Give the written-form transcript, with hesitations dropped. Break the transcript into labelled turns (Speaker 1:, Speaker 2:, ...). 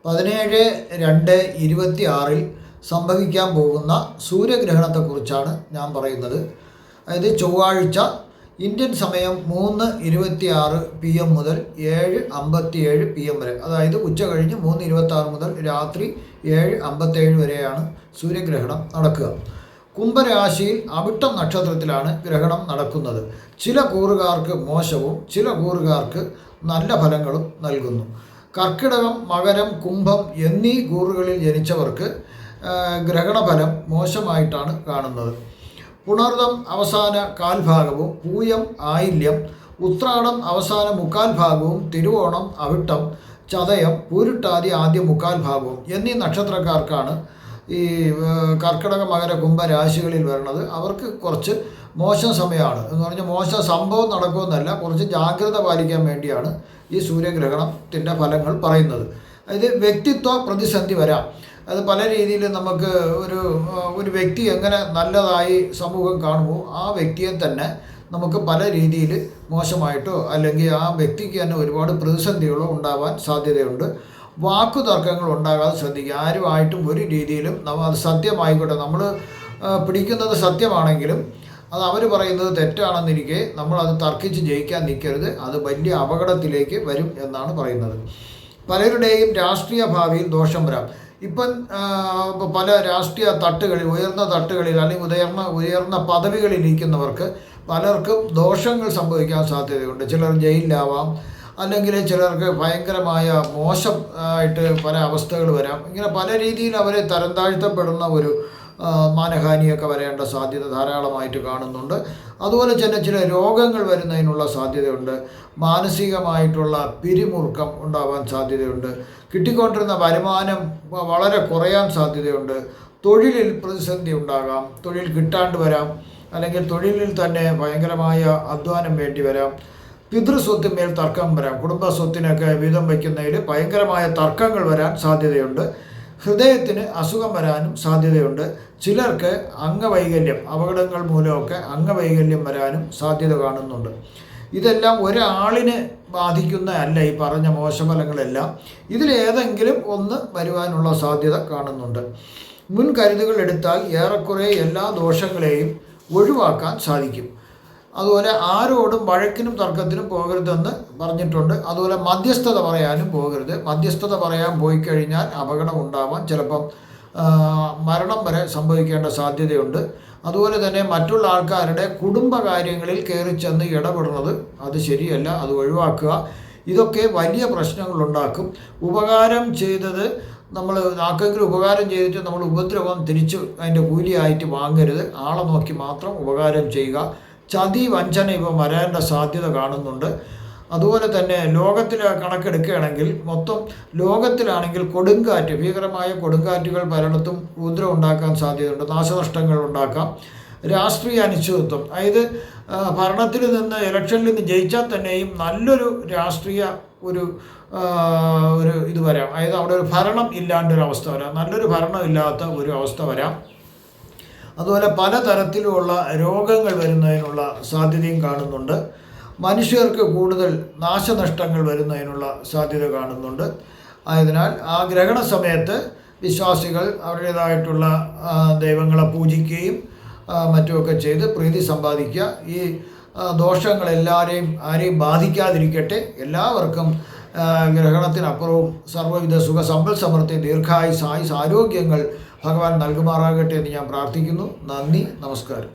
Speaker 1: 17/2/26 സംഭവിക്കാൻ പോകുന്ന സൂര്യഗ്രഹണത്തെക്കുറിച്ചാണ് ഞാൻ പറയുന്നത്. അതായത് ചൊവ്വാഴ്ച ഇന്ത്യൻ സമയം 3:26 PM മുതൽ 7:57 PM വരെ, അതായത് ഉച്ച കഴിഞ്ഞ് 3:26 മുതൽ രാത്രി 7:57 വരെയാണ് സൂര്യഗ്രഹണം നടക്കുക. കുംഭരാശിയിൽ അവിട്ടം നക്ഷത്രത്തിലാണ് ഗ്രഹണം നടക്കുന്നത്. ചില കൂറുകാർക്ക് മോശവും ചില കൂറുകാർക്ക് നല്ല ഫലങ്ങളും നൽകുന്നു. കർക്കിടകം, മകരം, കുംഭം എന്നീ കൂറുകളിൽ ജനിച്ചവർക്ക് ഗ്രഹണഫലം മോശമായിട്ടാണ് കാണുന്നത്. പുണർദം അവസാന കാൽഭാഗവും, പൂയം, ആയില്യം, ഉത്രാടം അവസാന മുക്കാൽ ഭാഗവും, തിരുവോണം, അവിട്ടം, ചതയം, പൂരുട്ടാതി ആദ്യ മുക്കാൽ ഭാഗവും എന്നീ നക്ഷത്രക്കാർക്കാണ് ഈ കർക്കിടക, മകര, കുംഭ രാശികളിൽ വരുന്നത്. അവർക്ക് കുറച്ച് മോശം സമയമാണ് എന്ന് പറഞ്ഞാൽ മോശം സംഭവം നടക്കുമെന്നല്ല, കുറച്ച് ജാഗ്രത പാലിക്കാൻ വേണ്ടിയാണ് ഈ സൂര്യഗ്രഹണത്തിൻ്റെ ഫലങ്ങൾ പറയുന്നത്. അതായത് വ്യക്തിത്വ പ്രതിസന്ധി വരാം. അത് പല രീതിയിൽ നമുക്ക് ഒരു വ്യക്തി എങ്ങനെ നല്ലതായി സമൂഹം കാണുമോ ആ വ്യക്തിയെ തന്നെ നമുക്ക് പല രീതിയിൽ മോശമായിട്ടോ അല്ലെങ്കിൽ ആ വ്യക്തിക്ക് തന്നെ ഒരുപാട് പ്രതിസന്ധികളോ ഉണ്ടാവാൻ സാധ്യതയുണ്ട്. വാക്കുതർക്കങ്ങൾ ഉണ്ടാകാതെ ശ്രദ്ധിക്കുക. ആരുമായിട്ടും ഒരു രീതിയിലും അത് സത്യമായിക്കോട്ടെ, നമ്മൾ പിടിക്കുന്നത് സത്യമാണെങ്കിലും അത് അവർ പറയുന്നത് തെറ്റാണെന്നിരിക്കെ നമ്മളത് തർക്കിച്ച് ജയിക്കാൻ നിൽക്കരുത്. അത് വലിയ അപകടത്തിലേക്ക് വരും എന്നാണ് പറയുന്നത്. പലരുടെയും രാഷ്ട്രീയ ഭാവിയിൽ ദോഷം വരാം. ഇപ്പം പല രാഷ്ട്രീയ തട്ടുകളിൽ, ഉയർന്ന തട്ടുകളിൽ അല്ലെങ്കിൽ ഉയർന്ന പദവികളിൽ ഇരിക്കുന്നവർക്ക് പലർക്കും ദോഷങ്ങൾ സംഭവിക്കാൻ സാധ്യതയുണ്ട്. ചിലർ ജയിലിലാവാം, അല്ലെങ്കിൽ ചിലർക്ക് ഭയങ്കരമായ മോശം ആയിട്ട് പല അവസ്ഥകൾ വരാം. ഇങ്ങനെ പല രീതിയിൽ അവരെ തരം താഴ്ത്തപ്പെടുന്ന ഒരു മാനഹാനിയൊക്കെ വരേണ്ട സാധ്യത ധാരാളമായിട്ട് കാണുന്നുണ്ട്. അതുപോലെ തന്നെ ചില രോഗങ്ങൾ വരുന്നതിനുള്ള സാധ്യതയുണ്ട്. മാനസികമായിട്ടുള്ള പിരിമുറുക്കം ഉണ്ടാവാൻ സാധ്യതയുണ്ട്. കിട്ടിക്കൊണ്ടിരുന്ന വരുമാനം വളരെ കുറയാൻ സാധ്യതയുണ്ട്. തൊഴിലിൽ പ്രതിസന്ധി ഉണ്ടാകാം, തൊഴിൽ കിട്ടാണ്ട് വരാം, അല്ലെങ്കിൽ തൊഴിലിൽ തന്നെ ഭയങ്കരമായ അധ്വാനം വേണ്ടി വരാം. പിതൃസ്വത്തിന്മേൽ തർക്കം വരാം. കുടുംബ സ്വത്തിനൊക്കെ വീതം വയ്ക്കുന്നതിൽ ഭയങ്കരമായ തർക്കങ്ങൾ വരാൻ സാധ്യതയുണ്ട്. ഹൃദയത്തിന് അസുഖം വരാനും സാധ്യതയുണ്ട്. ചിലർക്ക് അംഗവൈകല്യം, അപകടങ്ങൾ മൂലമൊക്കെ അംഗവൈകല്യം വരാനും സാധ്യത കാണുന്നുണ്ട്. ഇതെല്ലാം ഒരാളിനെ ബാധിക്കുന്ന അല്ല ഈ പറഞ്ഞ മോശഫലങ്ങളെല്ലാം. ഇതിലേതെങ്കിലും ഒന്ന് വരുവാനുള്ള സാധ്യത കാണുന്നുണ്ട്. മുൻകരുതുകൾ എടുത്താൽ ഏറെക്കുറെ എല്ലാ ദോഷങ്ങളെയും ഒഴിവാക്കാൻ സാധിക്കും. അതുപോലെ ആരോടും വഴക്കിനും തർക്കത്തിനും പോകരുതെന്ന് പറഞ്ഞിട്ടുണ്ട്. അതുപോലെ മധ്യസ്ഥത പറയാനും പോകരുത്. മധ്യസ്ഥത പറയാൻ പോയി കഴിഞ്ഞാൽ അപകടം ഉണ്ടാവാൻ, ചിലപ്പം മരണം വരെ സംഭവിക്കേണ്ട സാധ്യതയുണ്ട്. അതുപോലെ തന്നെ മറ്റുള്ള ആൾക്കാരുടെ കുടുംബകാര്യങ്ങളിൽ കയറി ചെന്ന് ഇടപെടുന്നത് അത് ശരിയല്ല, അത് ഒഴിവാക്കുക. ഇതൊക്കെ വലിയ പ്രശ്നങ്ങളുണ്ടാക്കും. ഉപകാരം ചെയ്തത് നമ്മൾ ആർക്കെങ്കിലും ഉപകാരം ചെയ്തിട്ട് നമ്മൾ ഉപദ്രവം തിരിച്ച് അതിൻ്റെ കൂലിയായിട്ട് വാങ്ങരുത്. ആളെ നോക്കി മാത്രം ഉപകാരം ചെയ്യുക. ചതി, വഞ്ചന ഇവ വരേണ്ട സാധ്യത കാണുന്നുണ്ട്. അതുപോലെ തന്നെ ലോകത്തിൽ കണക്കെടുക്കുകയാണെങ്കിൽ മൊത്തം ലോകത്തിലാണെങ്കിൽ കൊടുങ്കാറ്റ്, ഭീകരമായ കൊടുങ്കാറ്റുകൾ പലയിടത്തും ഉപദ്രവം ഉണ്ടാക്കാൻ സാധ്യതയുണ്ട്. നാശനഷ്ടങ്ങൾ ഉണ്ടാക്കാം. രാഷ്ട്രീയ അനിശ്ചിതത്വം, അതായത് ഭരണത്തിൽ നിന്ന് ഇലക്ഷനിൽ നിന്ന് ജയിച്ചാൽ തന്നെയും നല്ലൊരു രാഷ്ട്രീയ ഒരു ഇത് വരാം. അതായത് അവിടെ ഒരു ഭരണം ഇല്ലാണ്ടൊരവസ്ഥ വരാം, നല്ലൊരു ഭരണം ഇല്ലാത്ത ഒരു അവസ്ഥ വരാം. അതുപോലെ പലതരത്തിലുമുള്ള രോഗങ്ങൾ വരുന്നതിനുള്ള സാധ്യതയും കാണുന്നുണ്ട്. മനുഷ്യർക്ക് കൂടുതൽ നാശനഷ്ടങ്ങൾ വരുന്നതിനുള്ള സാധ്യത കാണുന്നുണ്ട്. ആയതിനാൽ ആ ഗ്രഹണ സമയത്ത് വിശ്വാസികൾ അവരുടേതായിട്ടുള്ള ദൈവങ്ങളെ പൂജിക്കുകയും മറ്റുമൊക്കെ ചെയ്ത് പ്രീതി സമ്പാദിക്കുക. ഈ ആരെയും ബാധിക്കാതിരിക്കട്ടെ. എല്ലാവർക്കും ഗ്രഹണത്തിനപ്പുറവും സർവ്വവിധ സുഖ സമ്പൽ സമൃദ്ധി, ദീർഘായുസ്, ആരോഗ്യങ്ങൾ ഭഗവാൻ നൽകുമാറാകട്ടെ എന്ന് ഞാൻ പ്രാർത്ഥിക്കുന്നു. നന്ദി, നമസ്കാരം.